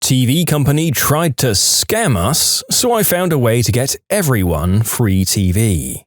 TV company tried to scam us, so I found a way to get everyone free TV.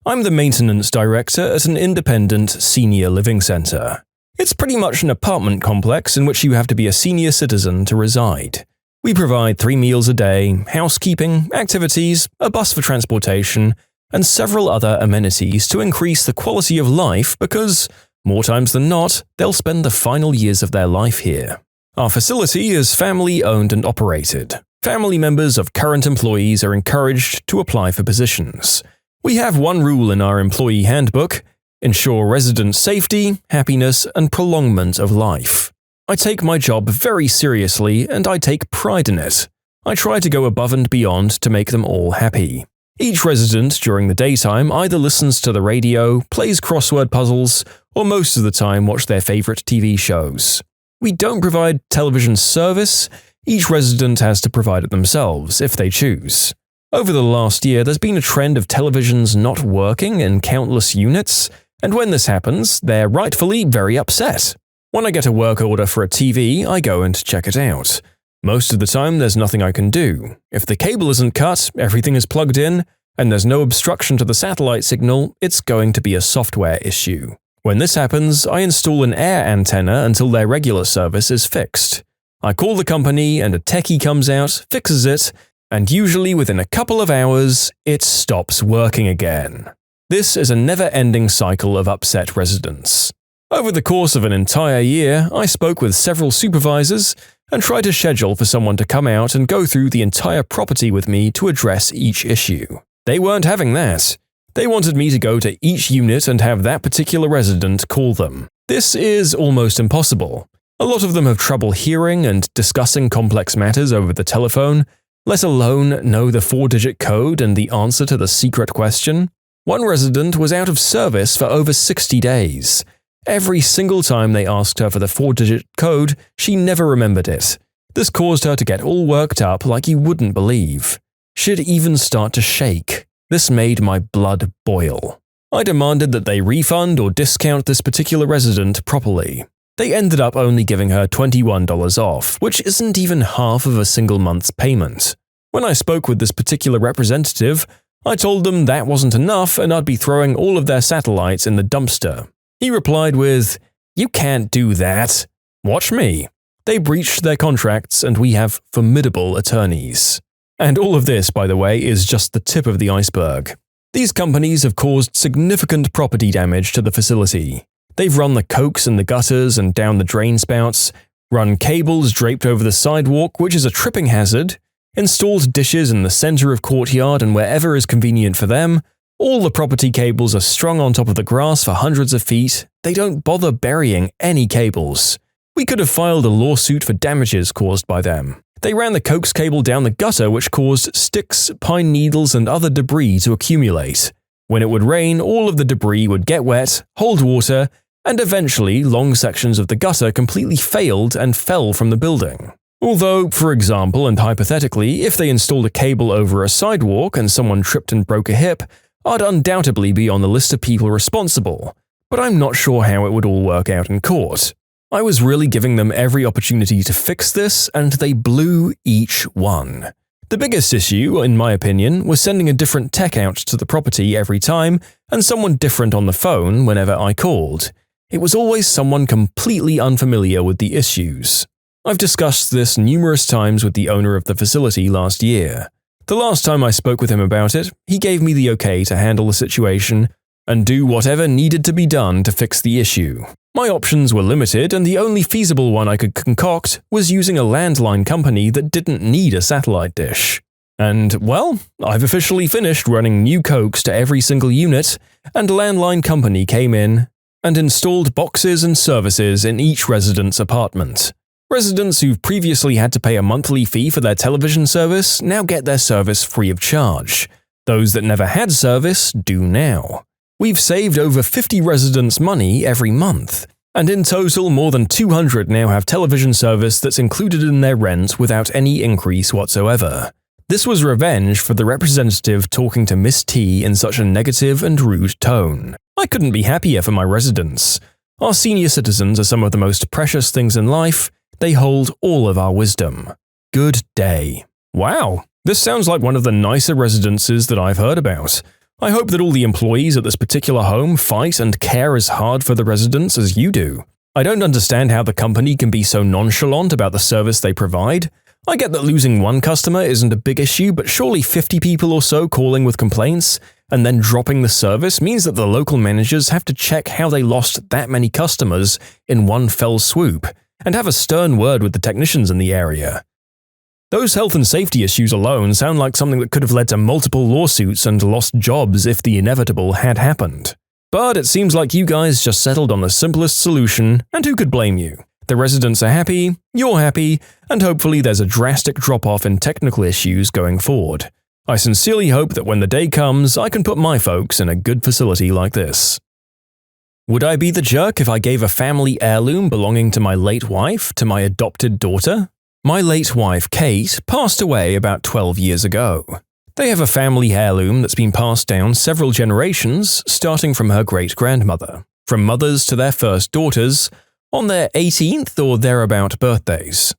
I'm the maintenance director at an independent senior living centre. It's pretty much an apartment complex in which you have to be a senior citizen to reside. We provide 3 meals a day, housekeeping, activities, a bus for transportation, and several other amenities to increase the quality of life because, more times than not, they'll spend the final years of their life here. Our facility is family-owned and operated. Family members of current employees are encouraged to apply for positions. We have one rule in our employee handbook: ensure resident safety, happiness, and prolongment of life. I take my job very seriously and I take pride in it. I try to go above and beyond to make them all happy. Each resident during the daytime either listens to the radio, plays crossword puzzles, or most of the time watch their favorite TV shows. We don't provide television service. Each resident has to provide it themselves if they choose. Over the last year, there's been a trend of televisions not working in countless units, and when this happens, they're rightfully very upset. When I get a work order for a TV, I go and check it out. Most of the time, there's nothing I can do. If the cable isn't cut, everything is plugged in, and there's no obstruction to the satellite signal, it's going to be a software issue. When this happens, I install an air antenna until their regular service is fixed. I call the company and a techie comes out, fixes it, and usually within a couple of hours, it stops working again. This is a never-ending cycle of upset residents. Over the course of an entire year, I spoke with several supervisors and tried to schedule for someone to come out and go through the entire property with me to address each issue. They weren't having that. They wanted me to go to each unit and have that particular resident call them. This is almost impossible. A lot of them have trouble hearing and discussing complex matters over the telephone, let alone know the 4-digit code and the answer to the secret question. One resident was out of service for over 60 days. Every single time they asked her for the 4-digit code, she never remembered it. This caused her to get all worked up like you wouldn't believe. She'd even start to shake. This made my blood boil. I demanded that they refund or discount this particular resident properly. They ended up only giving her $21 off, which isn't even half of a single month's payment. When I spoke with this particular representative, I told them that wasn't enough and I'd be throwing all of their satellites in the dumpster. He replied with, "You can't do that. Watch me." They breached their contracts and we have formidable attorneys. And all of this, by the way, is just the tip of the iceberg. These companies have caused significant property damage to the facility. They've run the cokes in the gutters and down the drain spouts, run cables draped over the sidewalk, which is a tripping hazard, installed dishes in the center of courtyard and wherever is convenient for them. All the property cables are strung on top of the grass for hundreds of feet. They don't bother burying any cables. We could have filed a lawsuit for damages caused by them. They ran the coax cable down the gutter, which caused sticks, pine needles, and other debris to accumulate. When it would rain, all of the debris would get wet, hold water, and eventually long sections of the gutter completely failed and fell from the building. Although, for example and hypothetically, if they installed a cable over a sidewalk and someone tripped and broke a hip, I'd undoubtedly be on the list of people responsible, but I'm not sure how it would all work out in court. I was really giving them every opportunity to fix this, and they blew each one. The biggest issue, in my opinion, was sending a different tech out to the property every time and someone different on the phone whenever I called. It was always someone completely unfamiliar with the issues. I've discussed this numerous times with the owner of the facility last year. The last time I spoke with him about it, he gave me the okay to handle the situation and do whatever needed to be done to fix the issue. My options were limited, and the only feasible one I could concoct was using a landline company that didn't need a satellite dish. And, well, I've officially finished running new cokes to every single unit, and a landline company came in and installed boxes and services in each resident's apartment. Residents who've previously had to pay a monthly fee for their television service now get their service free of charge. Those that never had service do now. We've saved over 50 residents money every month, and in total more than 200 now have television service that's included in their rent without any increase whatsoever. This was revenge for the representative talking to Miss T in such a negative and rude tone. I couldn't be happier for my residents. Our senior citizens are some of the most precious things in life. They hold all of our wisdom. Good day. Wow, this sounds like one of the nicer residences that I've heard about. I hope that all the employees at this particular home fight and care as hard for the residents as you do. I don't understand how the company can be so nonchalant about the service they provide. I get that losing one customer isn't a big issue, but surely 50 people or so calling with complaints and then dropping the service means that the local managers have to check how they lost that many customers in one fell swoop and have a stern word with the technicians in the area. Those health and safety issues alone sound like something that could have led to multiple lawsuits and lost jobs if the inevitable had happened. But it seems like you guys just settled on the simplest solution, and who could blame you? The residents are happy, you're happy, and hopefully there's a drastic drop-off in technical issues going forward. I sincerely hope that when the day comes, I can put my folks in a good facility like this. Would I be the jerk if I gave a family heirloom belonging to my late wife to my adopted daughter? My late wife, Kate, passed away about 12 years ago. They have a family heirloom that's been passed down several generations, starting from her great-grandmother, from mothers to their first daughters, on their 18th or thereabout birthdays.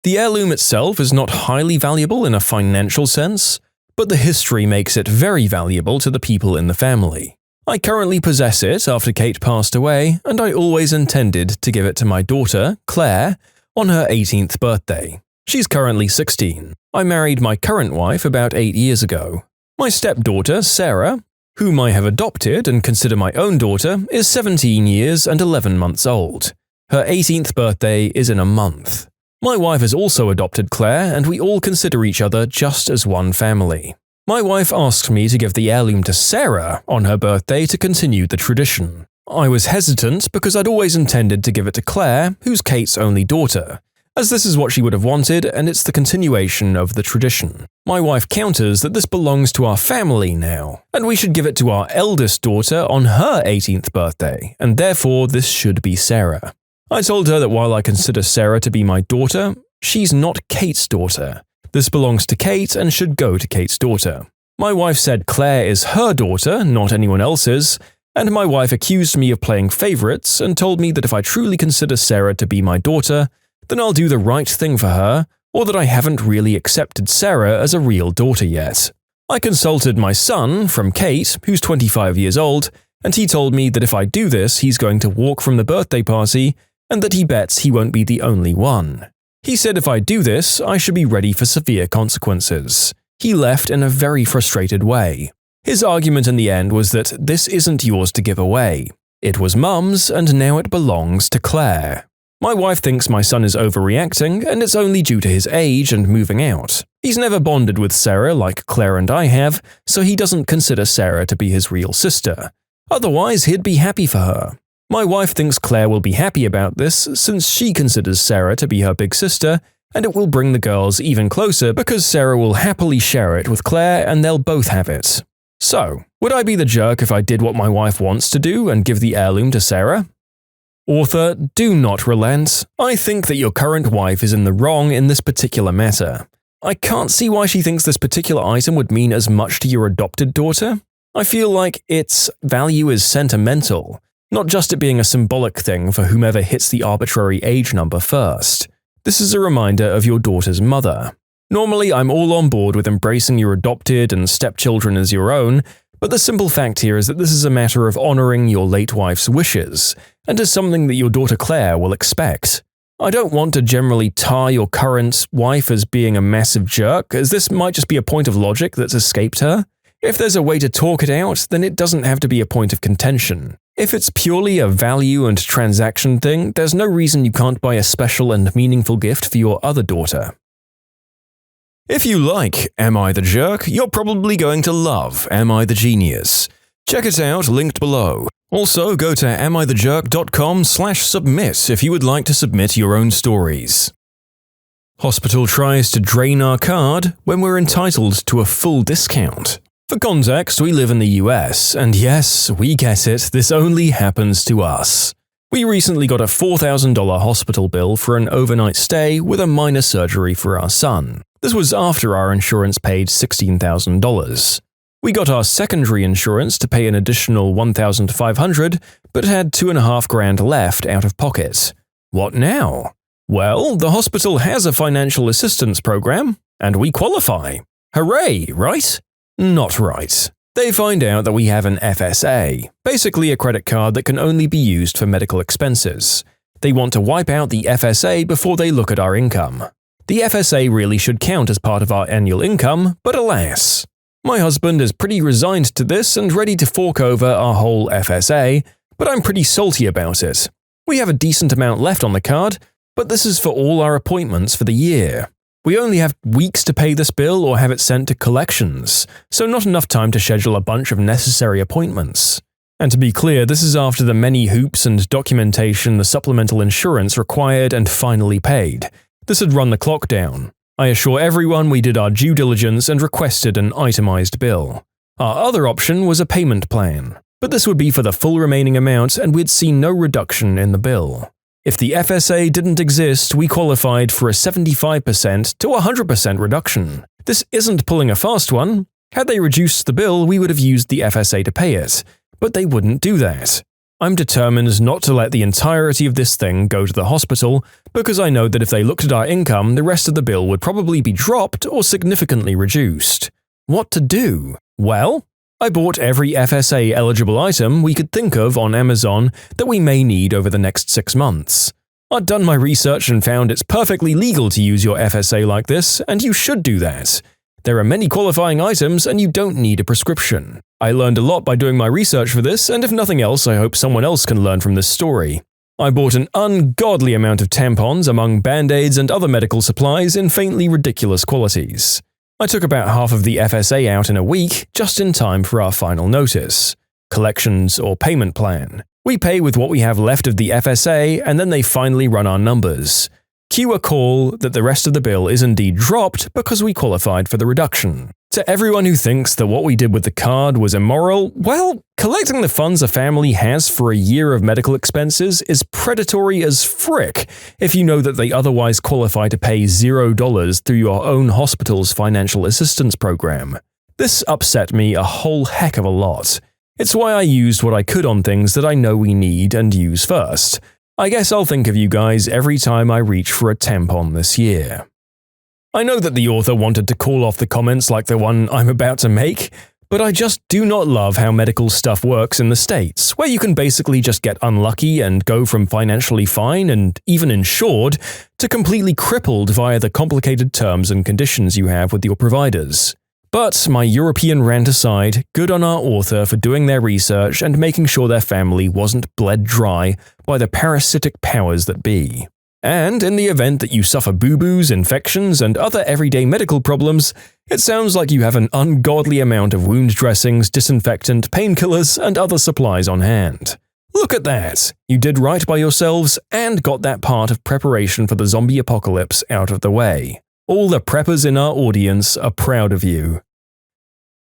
The heirloom itself is not highly valuable in a financial sense, but the history makes it very valuable to the people in the family. I currently possess it after Kate passed away, and I always intended to give it to my daughter, Claire, on her 18th birthday. She's currently 16. I married my current wife about 8 years ago. My stepdaughter, Sarah, whom I have adopted and consider my own daughter, is 17 years and 11 months old. Her 18th birthday is in a month. My wife has also adopted Claire, and we all consider each other just as one family. My wife asked me to give the heirloom to Sarah on her birthday to continue the tradition. I was hesitant because I'd always intended to give it to Claire, who's Kate's only daughter, as this is what she would have wanted and it's the continuation of the tradition. My wife counters that this belongs to our family now, and we should give it to our eldest daughter on her 18th birthday, and therefore this should be Sarah. I told her that while I consider Sarah to be my daughter, she's not Kate's daughter. This belongs to Kate and should go to Kate's daughter. My wife said Claire is her daughter, not anyone else's, and my wife accused me of playing favorites and told me that if I truly consider Sarah to be my daughter, then I'll do the right thing for her, or that I haven't really accepted Sarah as a real daughter yet. I consulted my son, from Kate, who's 25 years old, and he told me that if I do this, he's going to walk from the birthday party and that he bets he won't be the only one. He said if I do this, I should be ready for severe consequences. He left in a very frustrated way. His argument in the end was that this isn't yours to give away. It was Mum's, and now it belongs to Claire. My wife thinks my son is overreacting, and it's only due to his age and moving out. He's never bonded with Sarah like Claire and I have, so he doesn't consider Sarah to be his real sister. Otherwise, he'd be happy for her. My wife thinks Claire will be happy about this since she considers Sarah to be her big sister, and it will bring the girls even closer because Sarah will happily share it with Claire and they'll both have it. So, would I be the jerk if I did what my wife wants to do and give the heirloom to Sarah? Author, do not relent. I think that your current wife is in the wrong in this particular matter. I can't see why she thinks this particular item would mean as much to your adopted daughter. I feel like its value is sentimental, not just it being a symbolic thing for whomever hits the arbitrary age number first. This is a reminder of your daughter's mother. Normally, I'm all on board with embracing your adopted and stepchildren as your own, but the simple fact here is that this is a matter of honoring your late wife's wishes, and is something that your daughter Claire will expect. I don't want to generally tar your current wife as being a massive jerk, as this might just be a point of logic that's escaped her. If there's a way to talk it out, then it doesn't have to be a point of contention. If it's purely a value and transaction thing, there's no reason you can't buy a special and meaningful gift for your other daughter. If you like Am I the Jerk, you're probably going to love Am I the Genius. Check it out, linked below. Also, go to amithejerk.com/submit if you would like to submit your own stories. Hospital tries to drain our card when we're entitled to a full discount. For context, we live in the US, and yes, we get it, this only happens to us. We recently got a $4,000 hospital bill for an overnight stay with a minor surgery for our son. This was after our insurance paid $16,000. We got our secondary insurance to pay an additional $1,500, but had $2,500 left out of pocket. What now? Well, the hospital has a financial assistance program, and we qualify. Hooray, right? Not right. They find out that we have an FSA, basically a credit card that can only be used for medical expenses. They want to wipe out the FSA before they look at our income. The FSA really should count as part of our annual income, but alas. My husband is pretty resigned to this and ready to fork over our whole FSA, but I'm pretty salty about it. We have a decent amount left on the card, but this is for all our appointments for the year. We only have weeks to pay this bill or have it sent to collections, so not enough time to schedule a bunch of necessary appointments. And to be clear, this is after the many hoops and documentation the supplemental insurance required and finally paid. This had run the clock down. I assure everyone we did our due diligence and requested an itemized bill. Our other option was a payment plan, but this would be for the full remaining amount and we'd see no reduction in the bill. If the FSA didn't exist, we qualified for a 75% to 100% reduction. This isn't pulling a fast one. Had they reduced the bill, we would have used the FSA to pay it, but they wouldn't do that. I'm determined not to let the entirety of this thing go to the hospital because I know that if they looked at our income, the rest of the bill would probably be dropped or significantly reduced. What to do? Well, I bought every FSA-eligible item we could think of on Amazon that we may need over the next 6 months. I'd done my research and found it's perfectly legal to use your FSA like this, and you should do that. There are many qualifying items and you don't need a prescription. I learned a lot by doing my research for this, and if nothing else, I hope someone else can learn from this story. I bought an ungodly amount of tampons among band-aids and other medical supplies in faintly ridiculous qualities. I took about half of the FSA out in a week, just in time for our final notice. Collections or payment plan. We pay with what we have left of the FSA, and then they finally run our numbers. Cue a call that the rest of the bill is indeed dropped because we qualified for the reduction. To everyone who thinks that what we did with the card was immoral, well, collecting the funds a family has for a year of medical expenses is predatory as frick if you know that they otherwise qualify to pay $0 through your own hospital's financial assistance program. This upset me a whole heck of a lot. It's why I used what I could on things that I know we need and use first. I guess I'll think of you guys every time I reach for a tampon this year. I know that the author wanted to call off the comments like the one I'm about to make, but I just do not love how medical stuff works in the States, where you can basically just get unlucky and go from financially fine and even insured to completely crippled via the complicated terms and conditions you have with your providers. But my European rant aside, good on our author for doing their research and making sure their family wasn't bled dry by the parasitic powers that be. And in the event that you suffer boo-boos, infections, and other everyday medical problems, it sounds like you have an ungodly amount of wound dressings, disinfectant, painkillers, and other supplies on hand. Look at that! You did right by yourselves and got that part of preparation for the zombie apocalypse out of the way. All the preppers in our audience are proud of you.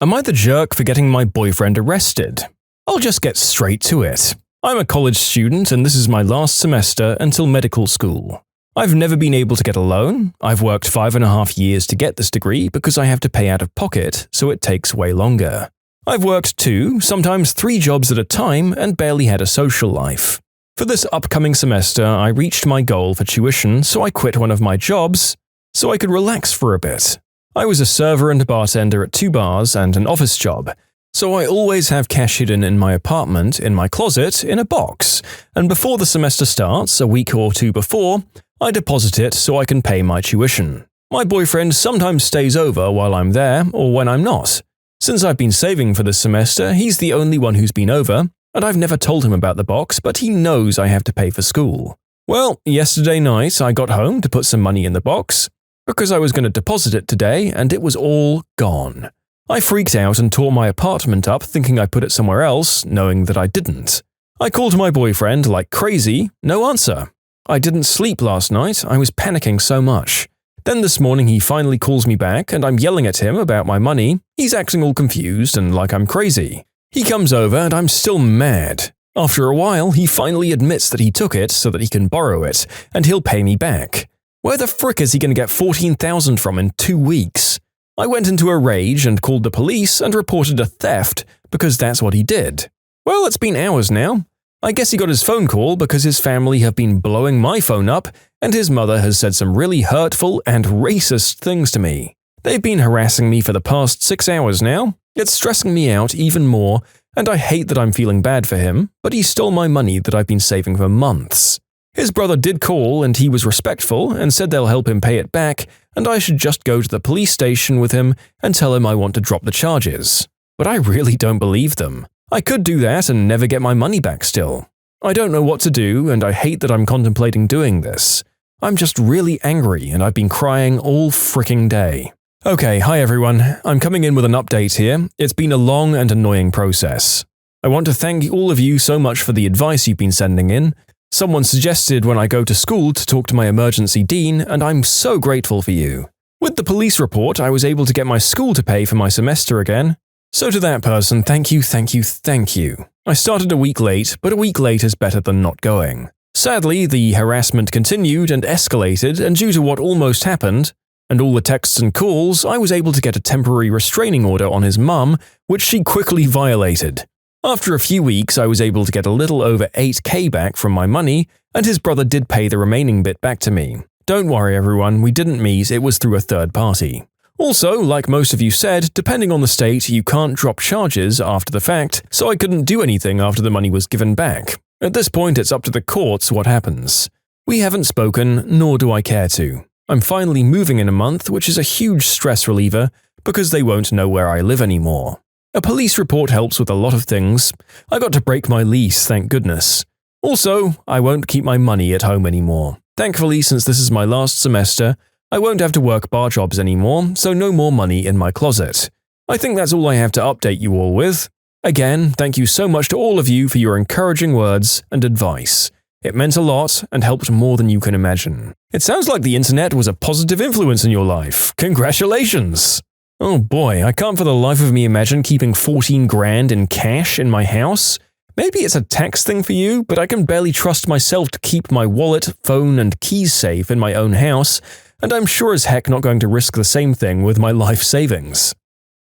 Am I the jerk for getting my boyfriend arrested? I'll just get straight to it. I'm a college student and this is my last semester until medical school. I've never been able to get a loan. I've worked 5.5 years to get this degree because I have to pay out of pocket, so it takes way longer. I've worked 2, sometimes 3 jobs at a time and barely had a social life. For this upcoming semester, I reached my goal for tuition, so I quit one of my jobs so I could relax for a bit. I was a server and bartender at 2 bars and an office job, so I always have cash hidden in my apartment, in my closet, in a box, and before the semester starts, a week or 2 before, I deposit it so I can pay my tuition. My boyfriend sometimes stays over while I'm there or when I'm not. Since I've been saving for this semester, he's the only one who's been over, and I've never told him about the box, but he knows I have to pay for school. Well, yesterday night I got home to put some money in the box, because I was going to deposit it today and it was all gone. I freaked out and tore my apartment up thinking I put it somewhere else, knowing that I didn't. I called my boyfriend like crazy, no answer. I didn't sleep last night, I was panicking so much. Then this morning he finally calls me back and I'm yelling at him about my money. He's acting all confused and like I'm crazy. He comes over and I'm still mad. After a while, he finally admits that he took it so that he can borrow it, and he'll pay me back. Where the frick is he going to get $14,000 from in 2 weeks? I went into a rage and called the police and reported a theft because that's what he did. Well, it's been hours now. I guess he got his phone call because his family have been blowing my phone up and his mother has said some really hurtful and racist things to me. They've been harassing me for the past 6 hours now. It's stressing me out even more, and I hate that I'm feeling bad for him, but he stole my money that I've been saving for months. His brother did call and he was respectful and said they'll help him pay it back, and I should just go to the police station with him and tell him I want to drop the charges. But I really don't believe them. I could do that and never get my money back still. I don't know what to do, and I hate that I'm contemplating doing this. I'm just really angry and I've been crying all fricking day. Okay, hi everyone. I'm coming in with an update here. It's been a long and annoying process. I want to thank all of you so much for the advice you've been sending in. Someone suggested when I go to school to talk to my emergency dean, and I'm so grateful for you. With the police report, I was able to get my school to pay for my semester again. So to that person, thank you, thank you, thank you. I started a week late, but a week late is better than not going. Sadly, the harassment continued and escalated, and due to what almost happened, and all the texts and calls, I was able to get a temporary restraining order on his mum, which she quickly violated. After a few weeks, I was able to get a little over 8K back from my money, and his brother did pay the remaining bit back to me. Don't worry everyone, we didn't meet, it was through a third party. Also, like most of you said, depending on the state, you can't drop charges after the fact, so I couldn't do anything after the money was given back. At this point, it's up to the courts what happens. We haven't spoken, nor do I care to. I'm finally moving in a month, which is a huge stress reliever, because they won't know where I live anymore. A police report helps with a lot of things. I got to break my lease, thank goodness. Also, I won't keep my money at home anymore. Thankfully, since this is my last semester, I won't have to work bar jobs anymore, so no more money in my closet. I think that's all I have to update you all with. Again, thank you so much to all of you for your encouraging words and advice. It meant a lot and helped more than you can imagine. It sounds like the internet was a positive influence in your life. Congratulations! Oh boy, I can't for the life of me imagine keeping 14 grand in cash in my house. Maybe it's a tax thing for you, but I can barely trust myself to keep my wallet, phone, and keys safe in my own house, and I'm sure as heck not going to risk the same thing with my life savings.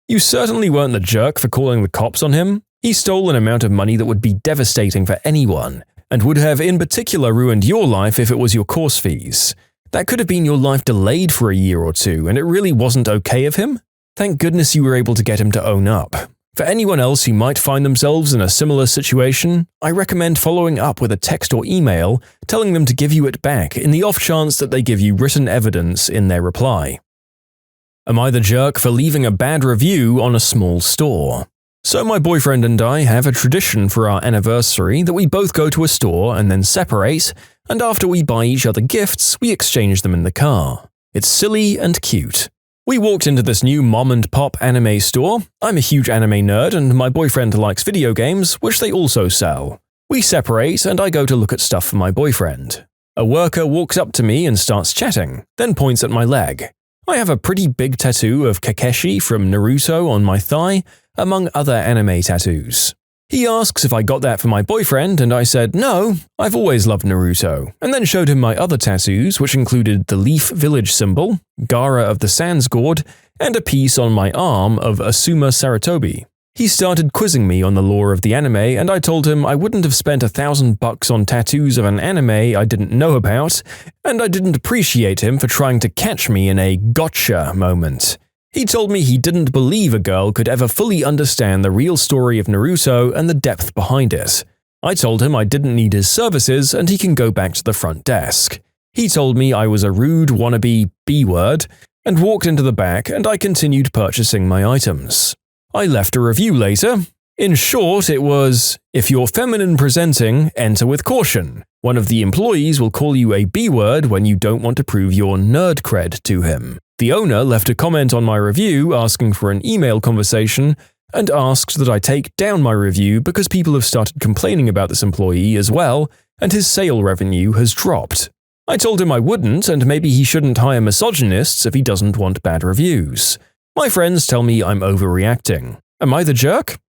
You certainly weren't the jerk for calling the cops on him. He stole an amount of money that would be devastating for anyone, and would have in particular ruined your life if it was your course fees. That could have been your life delayed for a year or two, and it really wasn't okay of him? Thank goodness you were able to get him to own up. For anyone else who might find themselves in a similar situation, I recommend following up with a text or email telling them to give you it back in the off chance that they give you written evidence in their reply. Am I the jerk for leaving a bad review on a small store? So my boyfriend and I have a tradition for our anniversary that we both go to a store and then separate, and after we buy each other gifts, we exchange them in the car. It's silly and cute. We walked into this new mom-and-pop anime store. I'm a huge anime nerd and my boyfriend likes video games, which they also sell. We separate and I go to look at stuff for my boyfriend. A worker walks up to me and starts chatting, then points at my leg. I have a pretty big tattoo of Kakeshi from Naruto on my thigh, among other anime tattoos. He asks if I got that for my boyfriend, and I said no, I've always loved Naruto, and then showed him my other tattoos, which included the Leaf Village symbol, Gaara of the Sands Gourd, and a piece on my arm of Asuma Saratobi. He started quizzing me on the lore of the anime, and I told him I wouldn't have spent $1,000 on tattoos of an anime I didn't know about, and I didn't appreciate him for trying to catch me in a gotcha moment. He told me he didn't believe a girl could ever fully understand the real story of Naruto and the depth behind it. I told him I didn't need his services and he can go back to the front desk. He told me I was a rude wannabe B-word and walked into the back, and I continued purchasing my items. I left a review later. In short, it was, if you're feminine presenting, enter with caution. One of the employees will call you a B-word when you don't want to prove your nerd cred to him. The owner left a comment on my review asking for an email conversation and asked that I take down my review because people have started complaining about this employee as well, and his sale revenue has dropped. I told him I wouldn't, and maybe he shouldn't hire misogynists if he doesn't want bad reviews. My friends tell me I'm overreacting. Am I the jerk?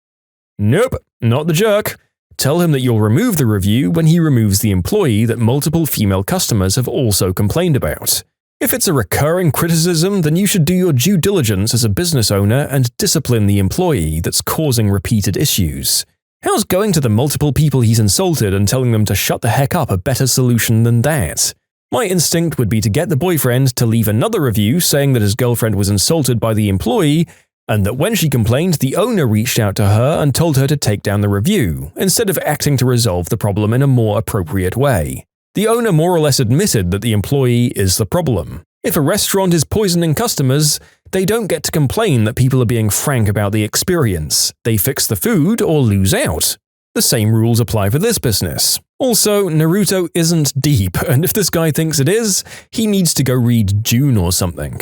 Nope, not the jerk. Tell him that you'll remove the review when he removes the employee that multiple female customers have also complained about. If it's a recurring criticism, then you should do your due diligence as a business owner and discipline the employee that's causing repeated issues. How's going to the multiple people he's insulted and telling them to shut the heck up a better solution than that? My instinct would be to get the boyfriend to leave another review saying that his girlfriend was insulted by the employee, and that when she complained, the owner reached out to her and told her to take down the review, instead of acting to resolve the problem in a more appropriate way. The owner more or less admitted that the employee is the problem. If a restaurant is poisoning customers, they don't get to complain that people are being frank about the experience. They fix the food or lose out. The same rules apply for this business. Also, Naruto isn't deep, and if this guy thinks it is, he needs to go read June or something.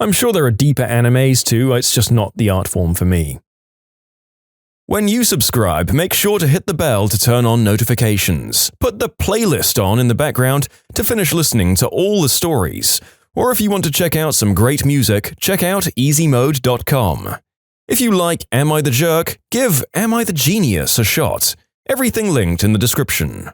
I'm sure there are deeper animes too, it's just not the art form for me. When you subscribe, make sure to hit the bell to turn on notifications. Put the playlist on in the background to finish listening to all the stories. Or if you want to check out some great music, check out easymode.com. If you like Am I the Jerk, give Am I the Genius a shot. Everything linked in the description.